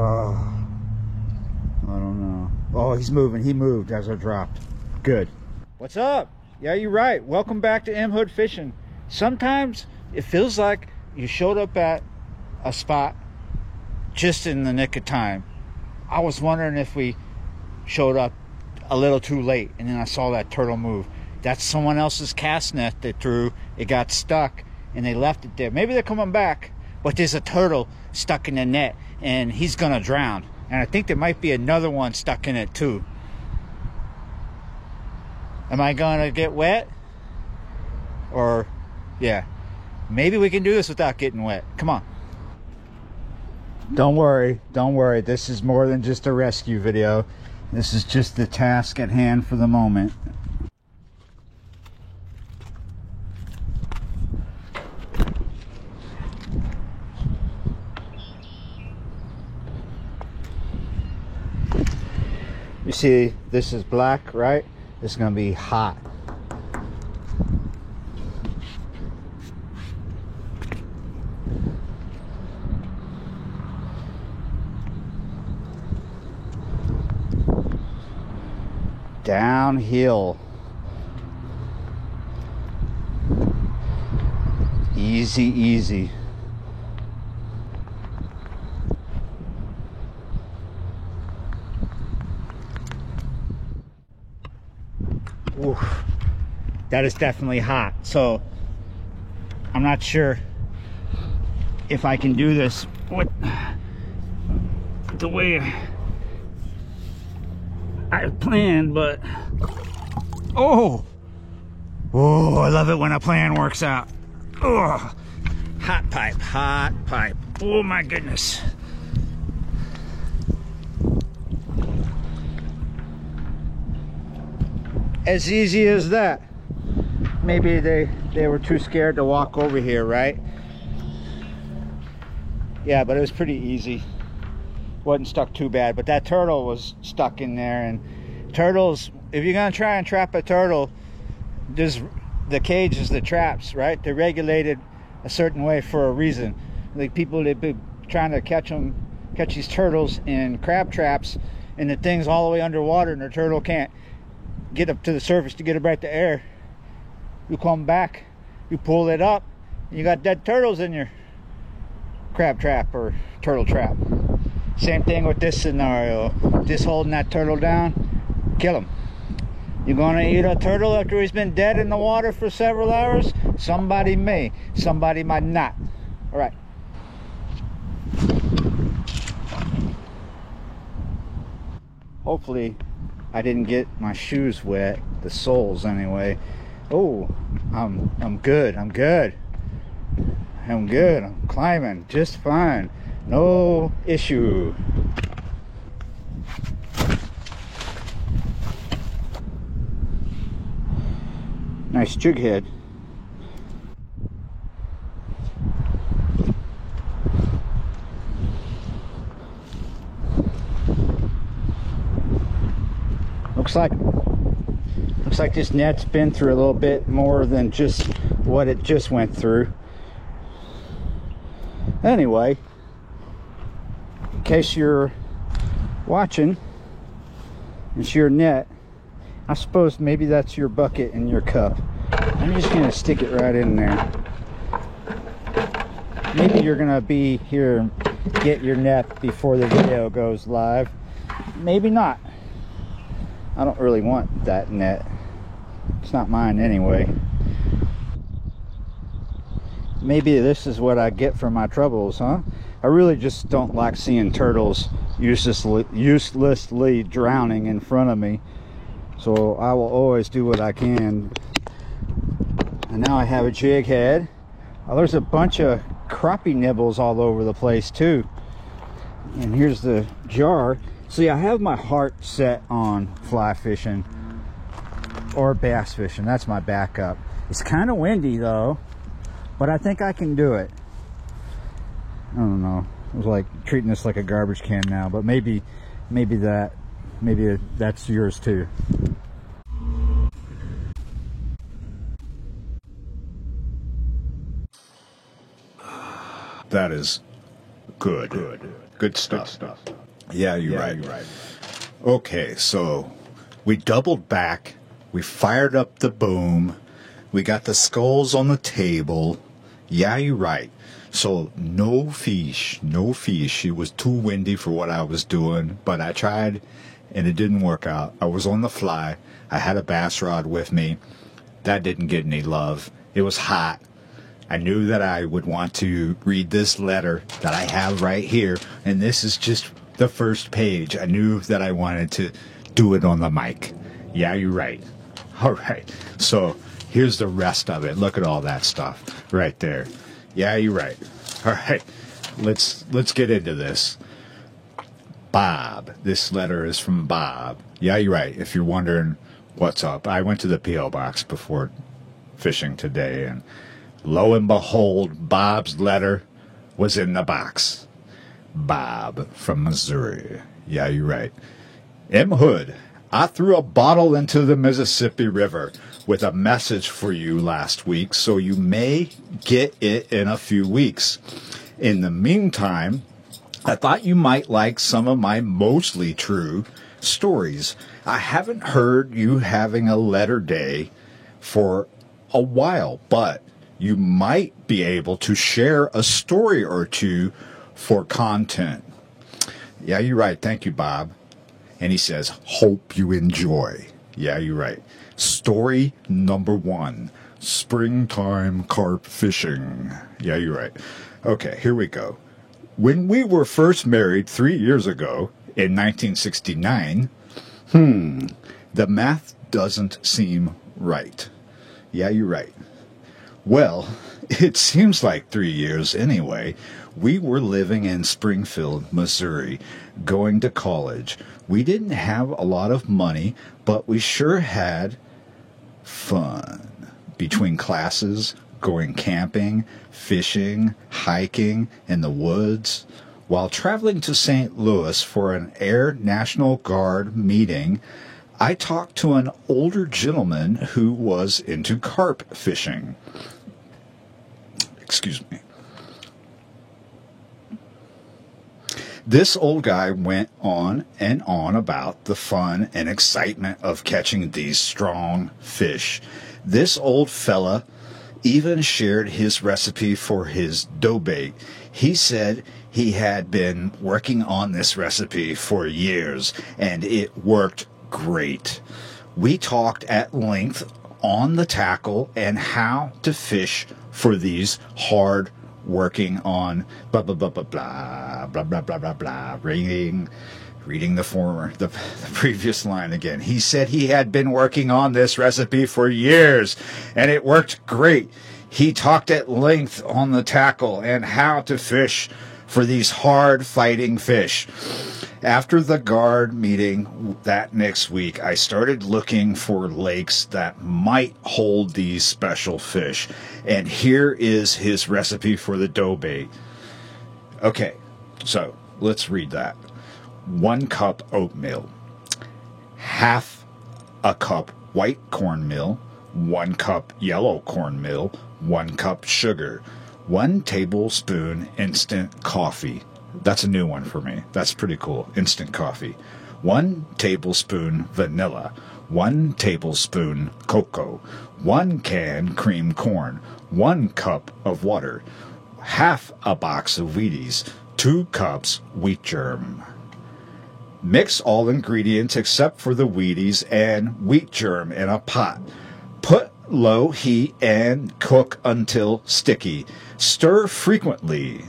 Oh, I don't know. Oh, he's moving. He moved as I dropped. Good. What's up? Yeah, you're right. Welcome back to M Hood Fishing. Sometimes it feels like you showed up at a spot just in the nick of time. I was wondering if we showed up a little too late, and then I saw that turtle move. That's someone else's cast net they threw. It got stuck and they left it there. Maybe they're coming back, but there's a turtle stuck in the net and he's gonna drown. And I think there might be another one stuck in it too. Am I gonna get wet? Or, yeah, maybe we can do this without getting wet. Come on. Don't worry, don't worry. This is more than just a rescue video. This is just the task at hand for the moment. You see, this is black, right? It's gonna be hot. Downhill. Easy, easy. Oof. That is definitely hot. So I'm not sure if I can do this with the way I planned, but oh, I love it when a plan works out. Oh, hot pipe, hot pipe. Oh my goodness. As easy as that. Maybe they were too scared to walk over here, right? Yeah, but it was pretty easy. Wasn't stuck too bad, but that turtle was stuck in there. And turtles, if you're gonna try and trap a turtle, the cage is the traps, right? They're regulated a certain way for a reason. Like people, they've been trying to catch these turtles in crab traps, and the thing's all the way underwater, and the turtle can't get up to the surface to get it right to air. You come back, you pull it up, and you got dead turtles in your crab trap or turtle trap. Same thing with this scenario. Just holding that turtle down, kill him. You're gonna eat a turtle after he's been dead in the water for several hours? Somebody may, somebody might not. All right. Hopefully I didn't get my shoes wet, the soles anyway. Oh, I'm good. I'm good. I'm climbing just fine. No issue. Nice jig head. Looks like this net's been through a little bit more than just what it just went through. Anyway, in case you're watching, it's your net. I suppose maybe that's your bucket and your cup. I'm just gonna stick it right in there. Maybe you're gonna be here and get your net before the video goes live. Maybe not. I don't really want that net. It's not mine anyway. Maybe this is what I get for my troubles, huh? I really just don't like seeing turtles uselessly drowning in front of me. So I will always do what I can. And now I have a jig head. Oh, there's a bunch of crappie nibbles all over the place too. And here's the jar. See, I have my heart set on fly fishing or bass fishing. That's my backup. It's kind of windy though, but I think I can do it. I don't know. I was like treating this like a garbage can now, but maybe that's yours too. That is Good stuff. Yeah, you're right. Okay, so we doubled back. We fired up the boom. We got the skulls on the table. Yeah, you're right. So no fish. It was too windy for what I was doing, but I tried and it didn't work out. I was on the fly. I had a bass rod with me. That didn't get any love. It was hot. I knew that I would want to read this letter that I have right here, and this is just the first page. I knew that I wanted to do it on the mic. Yeah, you're right. All right. So here's the rest of it. Look at all that stuff right there. Yeah, you're right. All right. Let's get into this. Bob. This letter is from Bob. Yeah, you're right. If you're wondering what's up, I went to the P.O. box before fishing today, and lo and behold, Bob's letter was in the box. Bob from Missouri. Yeah, you're right. M. Hood, I threw a bottle into the Mississippi River with a message for you last week, so you may get it in a few weeks. In the meantime, I thought you might like some of my mostly true stories. I haven't heard you having a letter day for a while, but you might be able to share a story or two for content. Yeah, you're right. Thank you, Bob. And he says, hope you enjoy. Yeah, you're right. Story number 1, springtime carp fishing. Yeah, you're right. Okay, here we go. When we were first married 3 years ago, in 1969, the math doesn't seem right. Yeah, you're right. Well, it seems like 3 years anyway. We were living in Springfield, Missouri, going to college. We didn't have a lot of money, but we sure had fun. Between classes, going camping, fishing, hiking in the woods. While traveling to St. Louis for an Air National Guard meeting, I talked to an older gentleman who was into carp fishing. Excuse me. This old guy went on and on about the fun and excitement of catching these strong fish. This old fella even shared his recipe for his dough bait. He said he had been working on this recipe for years, and it worked great. We talked at length on the tackle and how to fish for these hard working on blah blah blah blah blah blah blah blah blah blah. Reading the previous line again. He said he had been working on this recipe for years, and it worked great. He talked at length on the tackle and how to fish for these hard fighting fish. After the guard meeting that next week, I started looking for lakes that might hold these special fish. And here is his recipe for the dough bait. Okay, so let's read that. 1 cup oatmeal, half a cup white cornmeal, 1 cup yellow cornmeal, 1 cup sugar, 1 tablespoon instant coffee. That's a new one for me. That's pretty cool. Instant coffee. 1 tablespoon vanilla, 1 tablespoon cocoa, 1 can cream corn, 1 cup of water, half a box of Wheaties, 2 cups wheat germ. Mix all ingredients except for the Wheaties and wheat germ in a pot. Put low heat and cook until sticky. Stir frequently.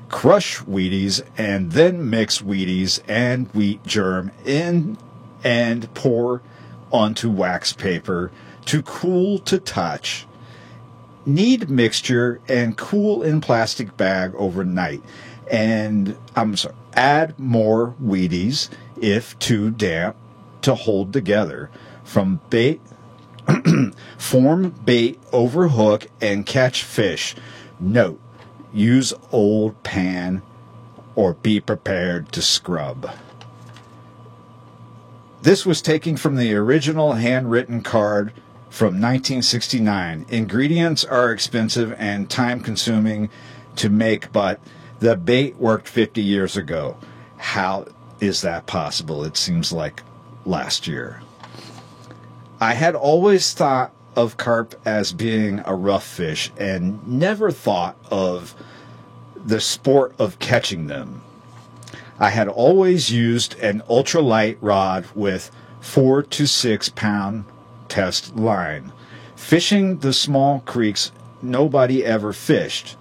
Crush Wheaties and then mix Wheaties and wheat germ in and pour onto wax paper to cool to touch. Knead mixture and cool in plastic bag overnight. And add more Wheaties if too damp to hold together. Form bait over hook and catch fish. Note, use old pan or be prepared to scrub. This was taken from the original handwritten card from 1969. Ingredients are expensive and time-consuming to make, but The bait worked 50 years ago. How is that possible? It seems like last year. I had always thought of carp as being a rough fish and never thought of the sport of catching them. I had always used an ultralight rod with 4 to 6 pound test line. Fishing the small creeks nobody ever fished.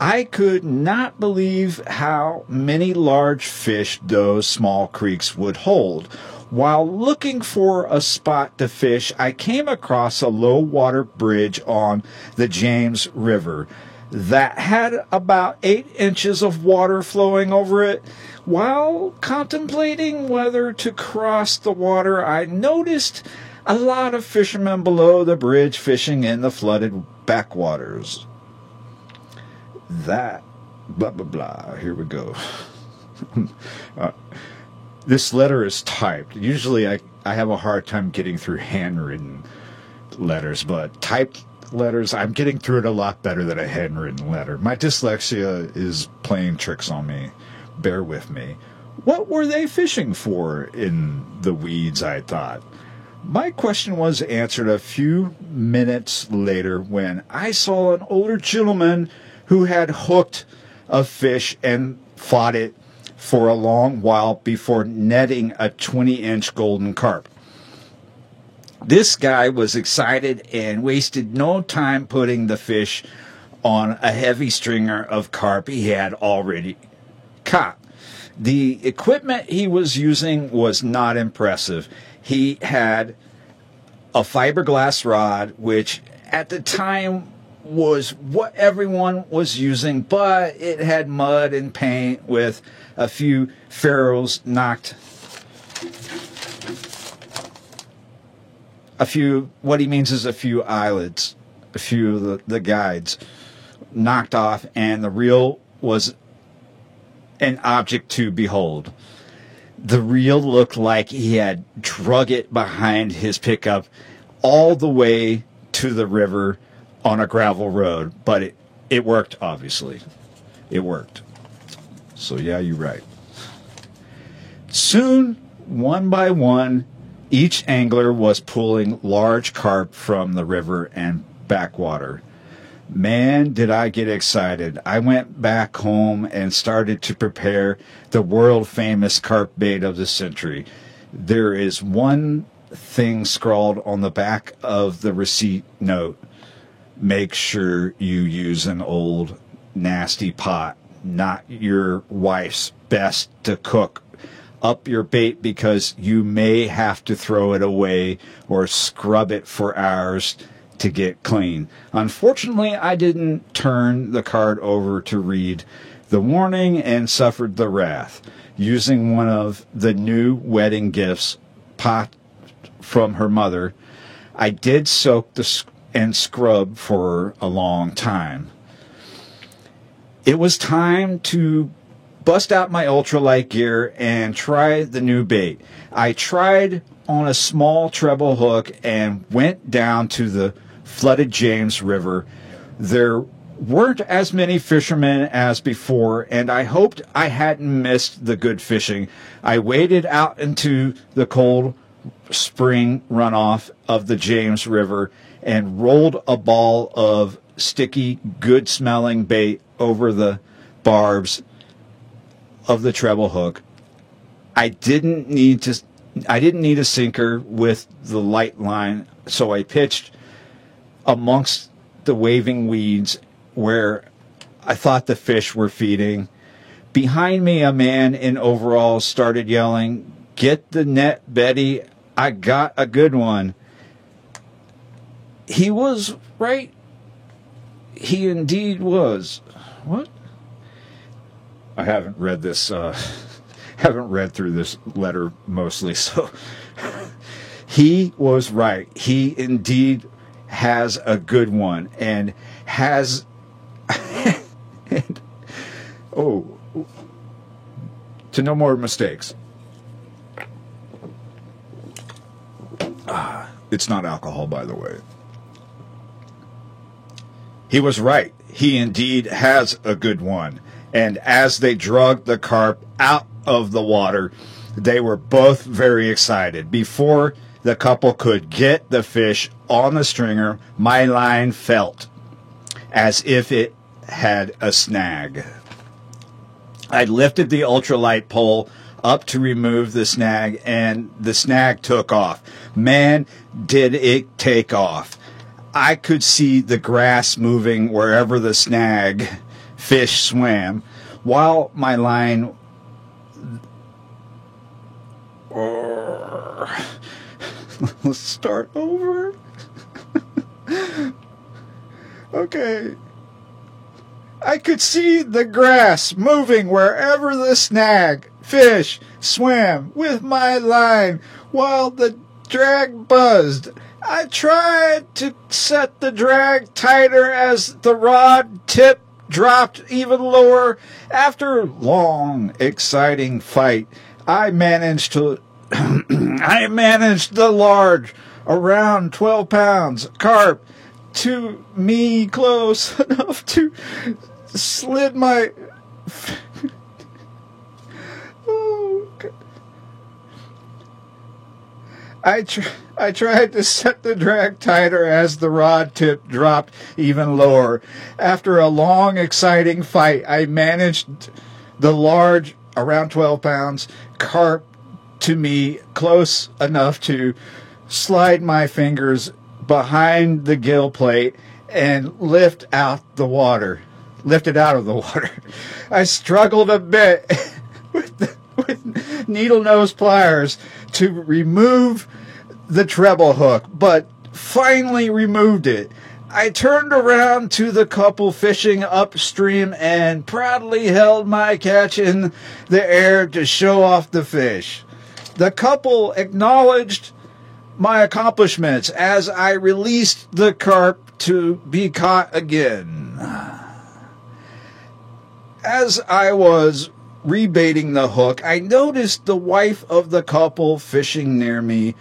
I could not believe how many large fish those small creeks would hold. While looking for a spot to fish, I came across a low water bridge on the James River that had about 8 inches of water flowing over it. While contemplating whether to cross the water, I noticed a lot of fishermen below the bridge fishing in the flooded backwaters. That, blah, blah, blah. Here we go. This letter is typed. Usually I have a hard time getting through handwritten letters, but typed letters, I'm getting through it a lot better than a handwritten letter. My dyslexia is playing tricks on me. Bear with me. What were they fishing for in the weeds, I thought? My question was answered a few minutes later when I saw an older gentleman who had hooked a fish and fought it for a long while before netting a 20-inch golden carp. This guy was excited and wasted no time putting the fish on a heavy stringer of carp he had already caught. The equipment he was using was not impressive. He had a fiberglass rod, which at the time was what everyone was using, but it had mud and paint with a few ferrules knocked. What he means is a few eyelids, a few of the guides knocked off, and the reel was an object to behold. The reel looked like he had drug it behind his pickup all the way to the river on a gravel road, but it worked, obviously. It worked. So yeah, you're right. Soon, one by one, each angler was pulling large carp from the river and backwater. Man, did I get excited. I went back home and started to prepare the world-famous carp bait of the century. There is one thing scrawled on the back of the receipt note. Make sure you use an old, nasty pot, not your wife's best to cook up your bait, because you may have to throw it away or scrub it for hours to get clean. Unfortunately, I didn't turn the card over to read the warning and suffered the wrath. Using one of the new wedding gifts pot from her mother, I did soak and scrub for a long time. It was time to bust out my ultralight gear and try the new bait. I tried on a small treble hook and went down to the flooded James River. There weren't as many fishermen as before, and I hoped I hadn't missed the good fishing. I waded out into the cold spring runoff of the James River and rolled a ball of sticky, good-smelling bait over the barbs of the treble hook. I didn't need a sinker with the light line, so I pitched amongst the waving weeds where I thought the fish were feeding. Behind me, a man in overalls started yelling, "Get the net, Betty. I got a good one." He was right. He indeed was. What? I haven't read this, haven't read through this letter mostly, so he was right. He indeed has a good one and has, and, to no more mistakes. It's not alcohol, by the way. He was right. He indeed has a good one And as they dragged the carp out of the water, they were both very excited. Before the couple could get the fish on the stringer, my line felt as if it had a snag. I lifted the ultralight pole up to remove the snag, and the snag took off. Man, did it take off. I could see the grass moving wherever the snag fish swam, while my line... Let's start over. Okay. I could see the grass moving wherever the snag fish swam with my line while the drag buzzed. I tried to set the drag tighter as the rod tip dropped even lower. After a long, exciting fight, I managed the large, around 12 pounds, carp to me close enough to slid my... Oh, God. I tried to set the drag tighter as the rod tip dropped even lower. After a long, exciting fight, I managed the large, around 12 pounds, carp to me close enough to slide my fingers behind the gill plate and lift it out of the water. I struggled a bit with needle nose pliers to remove the treble hook, but finally removed it. I turned around to the couple fishing upstream and proudly held my catch in the air to show off the fish. The couple acknowledged my accomplishments as I released the carp to be caught again. As I was rebaiting the hook, I noticed the wife of the couple fishing near me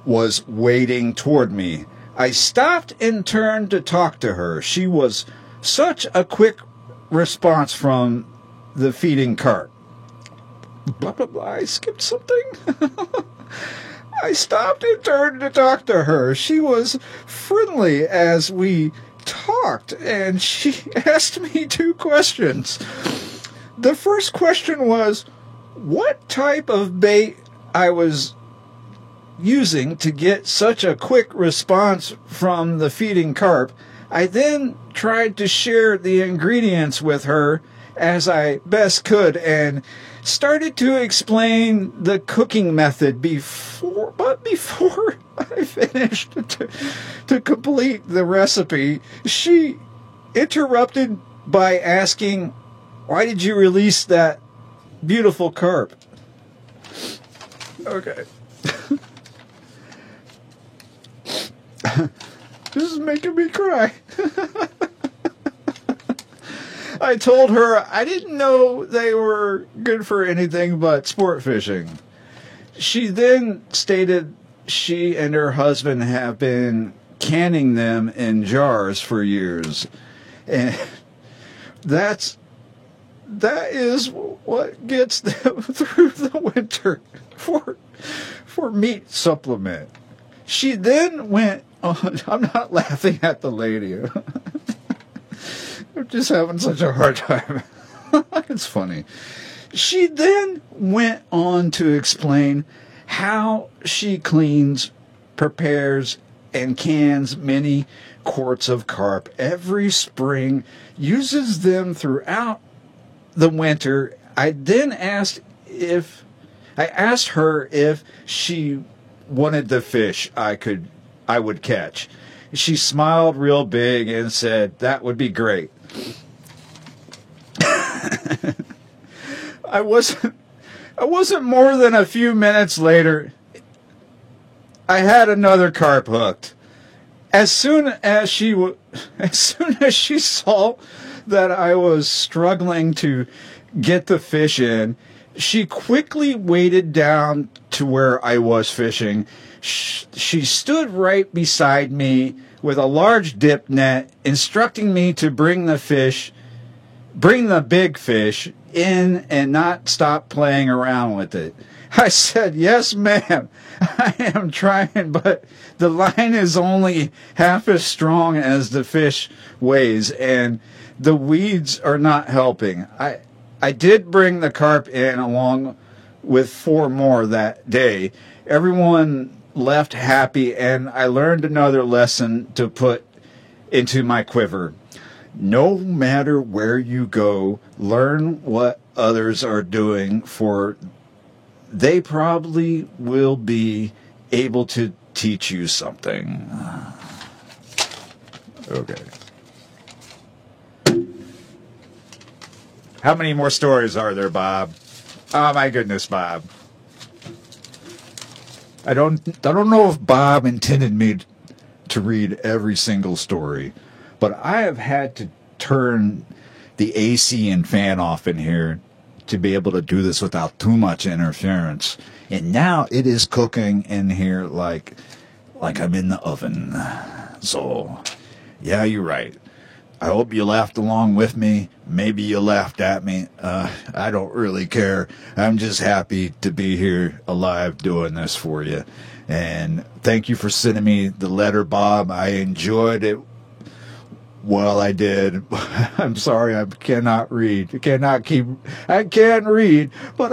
was wading toward me. I stopped and turned to talk to her. She was such a quick response from the feeding carp. Blah, blah, blah. I skipped something. I stopped and turned to talk to her. She was friendly as we talked, and she asked me 2 questions. The first question was what type of bait I was using to get such a quick response from the feeding carp. I then tried to share the ingredients with her as I best could and started to explain the cooking method before I finished to complete the recipe. She interrupted by asking, "Why did you release that beautiful carp?" Okay. This is making me cry. I told her I didn't know they were good for anything but sport fishing. She then stated she and her husband have been canning them in jars for years. And that is what gets them through the winter for meat supplement. She then went on. I'm not laughing at the lady. I'm just having such a hard time. It's funny. She then went on to explain how she cleans, prepares, and cans many quarts of carp every spring, uses them throughout the winter. I then asked her if she wanted the fish I would catch. She smiled real big and said that would be great. I wasn't more than a few minutes later. I had another carp hooked. As soon as she saw that I was struggling to get the fish in, she quickly waded down to where I was fishing. She stood right beside me with a large dip net, instructing me to bring the fish bring the big fish in and not stop playing around with it. I said, yes, ma'am. I am trying, but the line is only half as strong as the fish weighs, and the weeds are not helping. I did bring the carp in along with 4 more that day. Everyone left happy, and I learned another lesson to put into my quiver. No matter where you go, learn what others are doing, for they probably will be able to teach you something. Okay. How many more stories are there, Bob? Oh my goodness, Bob. I don't know if Bob intended me to read every single story, but I have had to turn the AC and fan off in here to be able to do this without too much interference. And now it is cooking in here like I'm in the oven. So, yeah, you're right. I hope you laughed along with me. Maybe you laughed at me. I don't really care. I'm just happy to be here alive doing this for you. And thank you for sending me the letter, Bob. I enjoyed it. Well, I did. I'm sorry, I cannot read. I can't read, but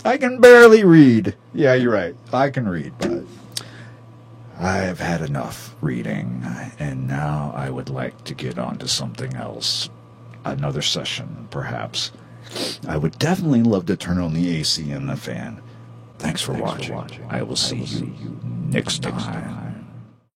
I can barely read. Yeah, you're right. I can read, but I've had enough reading, and now I would like to get on to something else. Another session, perhaps. I would definitely love to turn on the AC and the fan. Thanks for watching. I will see you next time.